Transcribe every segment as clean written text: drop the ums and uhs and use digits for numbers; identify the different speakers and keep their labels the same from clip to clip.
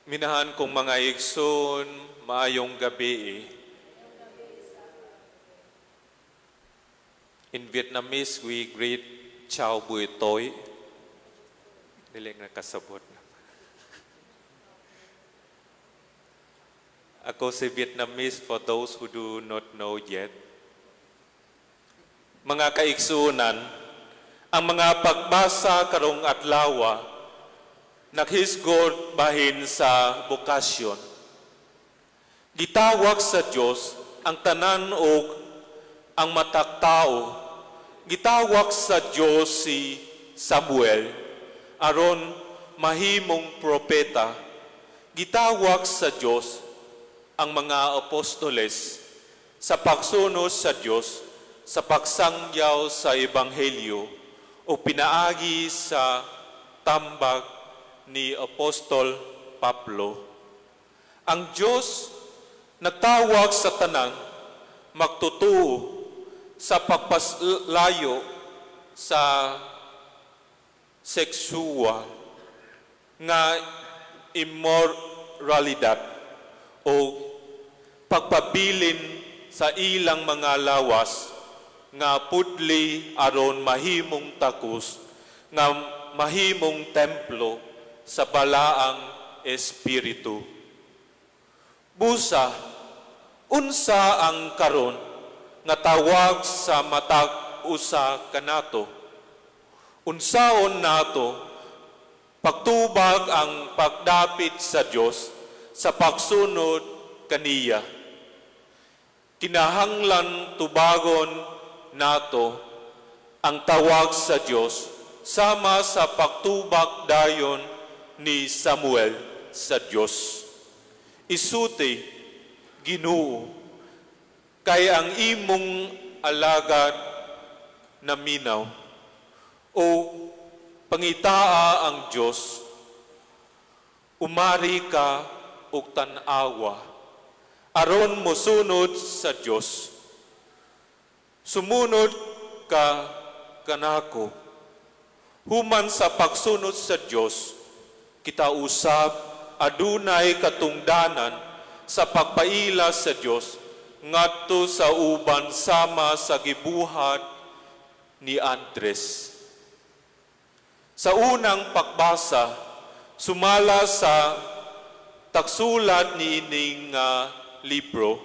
Speaker 1: Minahan kong mga igsoon, maayong gabi. In Vietnamese, we greet Chào buổi tối. Dili nga kasabot. Ako si Vietnamese for those who do not know yet. Mga kaigsuunan, ang mga pagbasa karong adlaw naghisgod bahin sa bukasyon. Gitawag sa Dios ang tanan og ang mataktao. Gitawag sa Dios si Samuel aron mahimong propeta. Gitawag sa Dios ang mga apostoles sa pagsunod sa Dios, sa pagsangyaw sa ebanghelyo o pinaagi sa tambag ni Apostol Pablo. Ang Diyos nagtawag sa tanan magtutuo sa pagpaslayo sa sexual nga immoralidad o pagpabilin sa ilang mga lawas nga pudli aron mahimong takos nga mahimong templo sa balaang espiritu. Busa, unsa ang karon nga tawag sa matag usa kanato? Unsaon nato pagtubag ang pagdapit sa Dios sa pagsunod kaniya? Kinahanglan tubagon nato ang tawag sa Dios sama sa pagtubag dayon ni Samuel sa Dios. Isuti, Ginoo, kay ang imong alagad na minaw o pangitaa ang Dios, umari ka og tan-awa aron mosunod sa Dios. Sumunod ka kanako. Human sa pagsunod sa Dios, kita usab adunay katungdanan sa pagpaila sa Dios ngadto sa uban sama sa gibuhat ni Andres. Sa unang pagbasa, sumala sa tagsulat ni ining libro,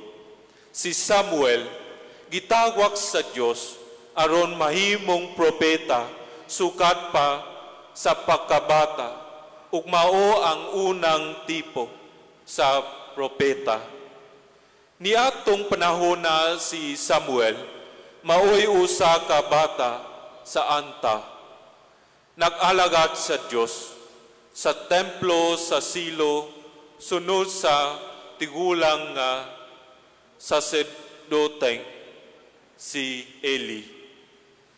Speaker 1: si Samuel gitawag sa Dios aron mahimong propeta sukat pa sa pagkabata ug mao ang unang tipo sa propeta. Niadtong panahon na si Samuel maoy usa ka bata sa anta. Nag-alagad sa Dios sa templo sa Silo sunod sa tigulang nga sacerdoteng si Eli.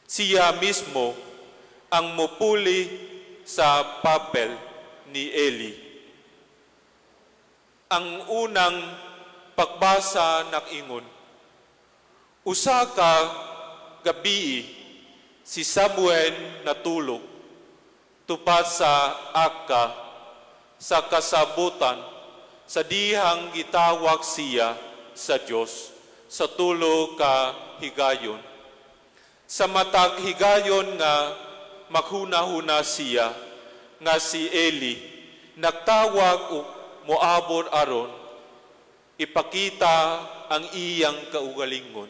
Speaker 1: Siya mismo ang mupuli sa papel ni Eli. Ang unang pagbasa nag-ingon, usa ka gabi si Samuel natulog tupad sa Akka sa kasabutan sa dihang gitawag siya sa Dios sa tulo ka higayon. Sa matag higayon nga maghuna-huna siya nga si Eli nagtawag og moabot aron ipakita ang iyang kaugalingon.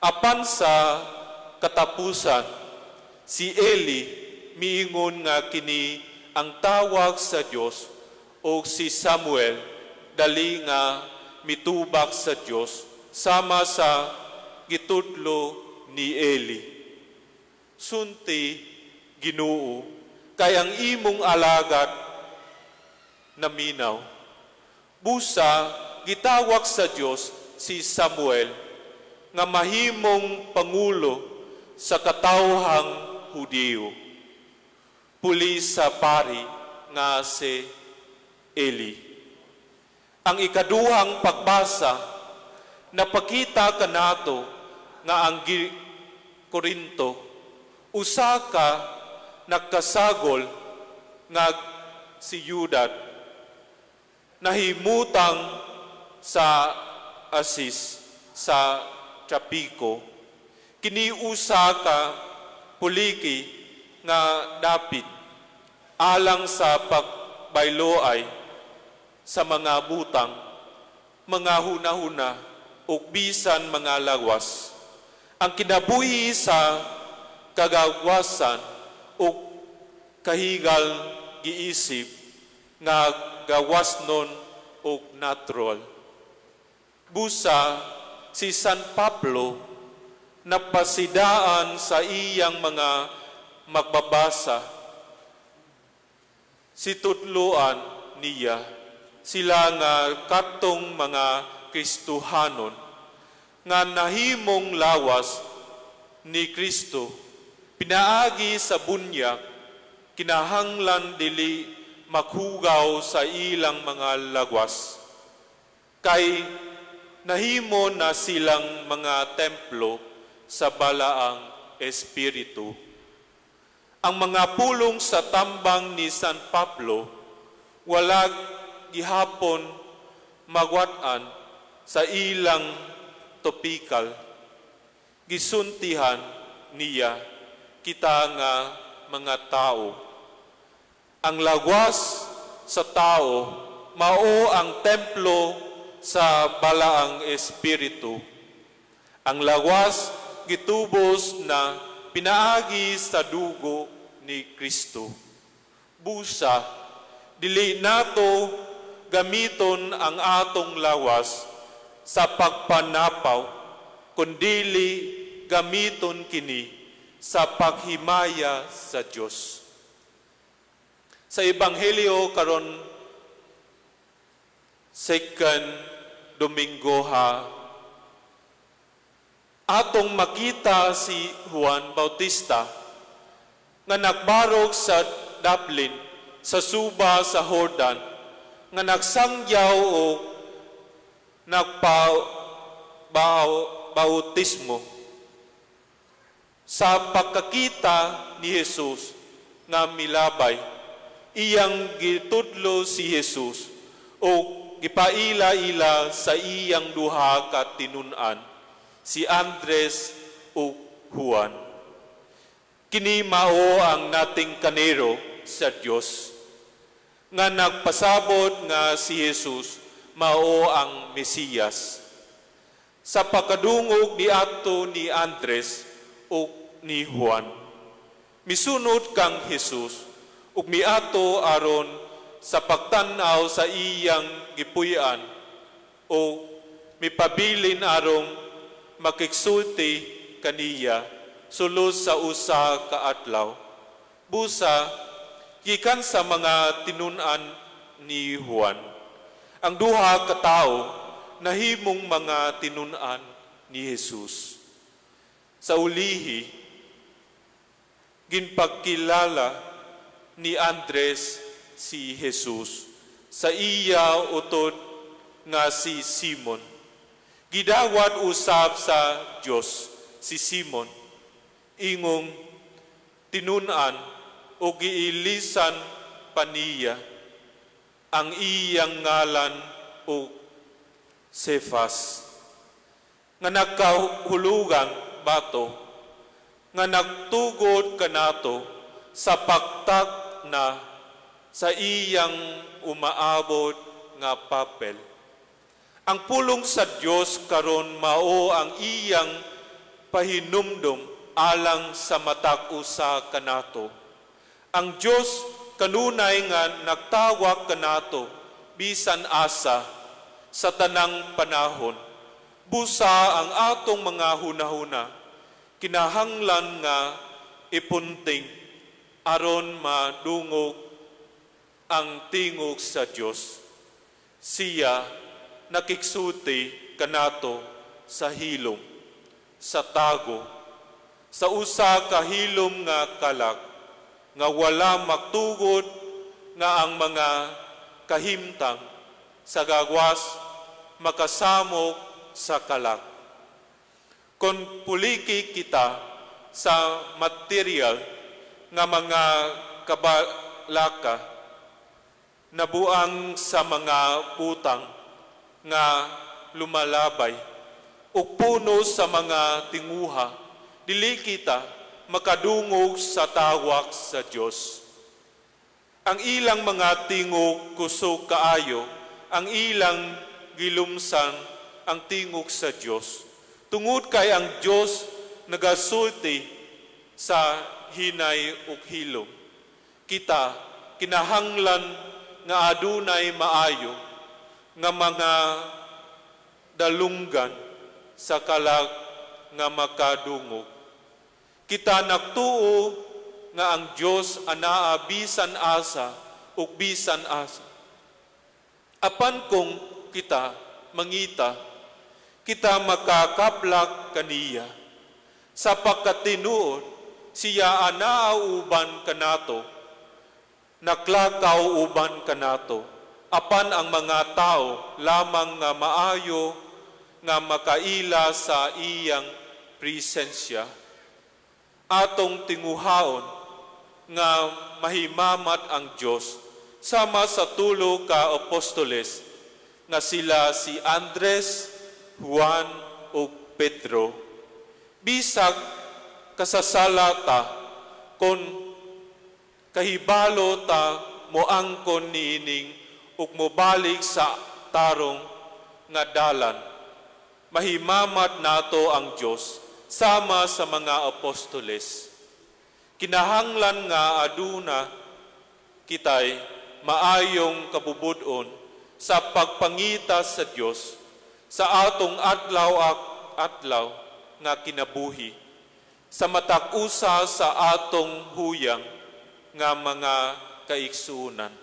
Speaker 1: Apan sa katapusan si Eli miingon nga kini ang tawag sa Dios o si Samuel dali nga mitubag sa Dios sama sa gitudlo ni Eli. Sunti, Ginoo, kay ang imong alagad na minaw. Busa, gitawag sa Dios si Samuel nga mahimong pangulo sa katawhang Hudiyo. Puli sa pari nga si Eli. Ang ikaduhang pagbasa, napakita kanato nga ang Korinto, usa ka nagkasagol nga si Yudad nahimutang sa Asis sa Trapiko, kiniusa ka puliki nga dapit alang sa pagbayloay sa mga butang, mga hunahuna ug bisan mga lagwas. Ang kinabuhi sa kagawasan ug kahigal giisip nga gawasnon ug natural. Busa si San Pablo napasidaan sa iyang mga magbabasa, si tutluan niya sila nga katong mga Kristohanon nga nahimong lawas ni Kristo, pinaagi sa bunyak, kinahanglan dili maghugaw sa ilang mga lagwas. Kay nahimo na silang mga templo sa balaang Espiritu. Ang mga pulong sa tambang ni San Pablo wala gihapon magwat-an sa ilang topikal. Gisuntihan niya kita nga mga tao. Ang lagwas sa tao mao ang templo sa balaang Espiritu. Ang lagwas gitubos na pinaagi sa dugo ni Kristo. Busa, dili nato gamiton ang atong lawas sa pagpanapaw, kundili gamiton kini sa paghimaya sa Dios. Sa Ebanghelyo karon second Domingo atong makita si Juan Bautista nga nagbarog sa Dublin sa suba sa Jordan, nga nagsangyaw o nagpabautismo sa pagkakita ni Jesus nga milabay. Iyang gitudlo si Jesus o gipaila-ila sa iyang duha ka tinun-an, si Andres o Juan. Kini mao ang nating kanero sa Dios nga nagpasabot nga si Jesus mao ang Mesiyas. Sa pagkadungog ni ato ni Andres o ni Juan, misunod kang Jesus ug miato aron sa pagtan-aw sa iyang gipuy-an o mipabilin arong makiksulti kaniya sulod sa usa ka adlaw. Busa, gikan sa mga tinun-an ni Juan, ang duha ka tawo nahimong mga tinun-an ni Jesus. Sa ulihi, ginpagkilala ni Andres si Jesus sa iya utod nga si Simon. Gidawat usab sa Dios si Simon, ingong tinun-an o giilisan paniya ang iyang ngalan o Cephas, nga nagkahulugang bato, nga nagtugod kanato sa pagtag na sa iyang umaabot nga papel. Ang pulong sa Dios karon mao ang iyang pahinumdom alang sa matag usa kanato. Ang Dios kanunay nga nagtawag kanato bisan asa sa tanang panahon. Busa ang atong mga hunahuna kinahanglan nga ipunting aron madungog ang tingog sa Dios. Siya nakiksuti kanato sa hilom, sa tago, sa usa ka hilom nga kalak, nga wala magtugod nga ang mga kahimtang sa gagwas makasamok sa kalak. Kung puliki kita sa material nga mga kabalaka, nabuang sa mga butang nga lumalabay ug puno sa mga tinguha, dili kita makadungog sa tawak sa Dios. Ang ilang mga tingog kusog kaayo, ang ilang gilumsan ang tingog sa Dios. Tungod kay ang Dios nagasulti sa hinay ug hilom. Kita kinahanglan nga adunay maayo nga mga dalunggan sa kalag nga makadungog. Kita nagtuo nga ang Dios anaa bisan asa ug bisan asa. Apan kung kita mangita, kita makakaplak kaniya. Sa pagkatinuod, siya anaa uban kanato, naklakaw uban kanato. Apan ang mga tao lamang nga maayo nga makaila sa iyang presensya. Atong tinguhaon nga mahimamat ang Dios sama sa tulo ka apostoles nga sila si Andres, Juan ug Pedro. Bisag kasasalata kon kahibalo ta moangkon niining ug mobalik sa tarong nga dalan. Mahimamat nato ang Dios sama sa mga apostoles. Kinahanglan nga aduna kitay maayong kabubud-on sa pagpangita sa Dios sa atong adlaw nga kinabuhi, sa matakusa sa atong huyang nga mga kaiksuunan.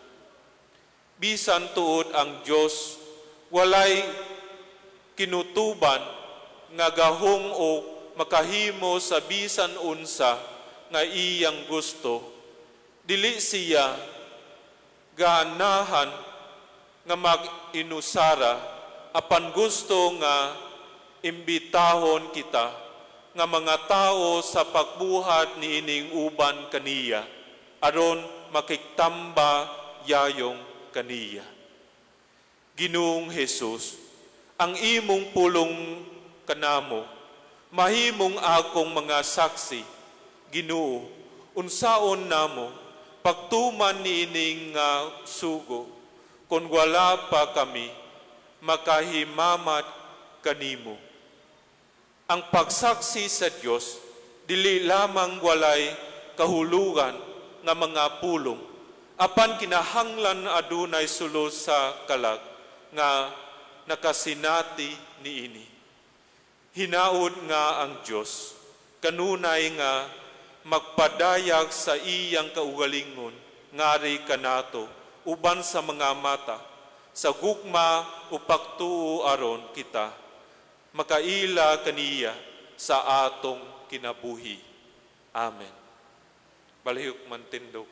Speaker 1: Bisan tuod ang Dios walay kinutuban nga gahom o makahimo sa bisan unsa nga iyang gusto. Dili siya ganahan nga mag-inusara apan gusto nga imbitahon kita nga mga tao sa pagbuhat niining uban kaniya aron makiktamba yayong kaniya. Ginoong Hesus, ang imong pulong kanamo mahimong akong mga saksi. Ginoo, unsaon namo pagtuman niining sugo kon wala pa kami makahimamat kanimo. Ang pagsaksi sa Dios dili lamang walay kahulugan nga mga pulong, apan kinahanglan adunay sulos sa kalag nga nakasinati niini. Hinaud nga ang Dios kanunay nga magpadayag sa iyang kaugalingon ngari kanato uban sa mga mata sa gugma o pagtuo aron kita makaila kaniya sa atong kinabuhi. Amen. Balihok man tindog.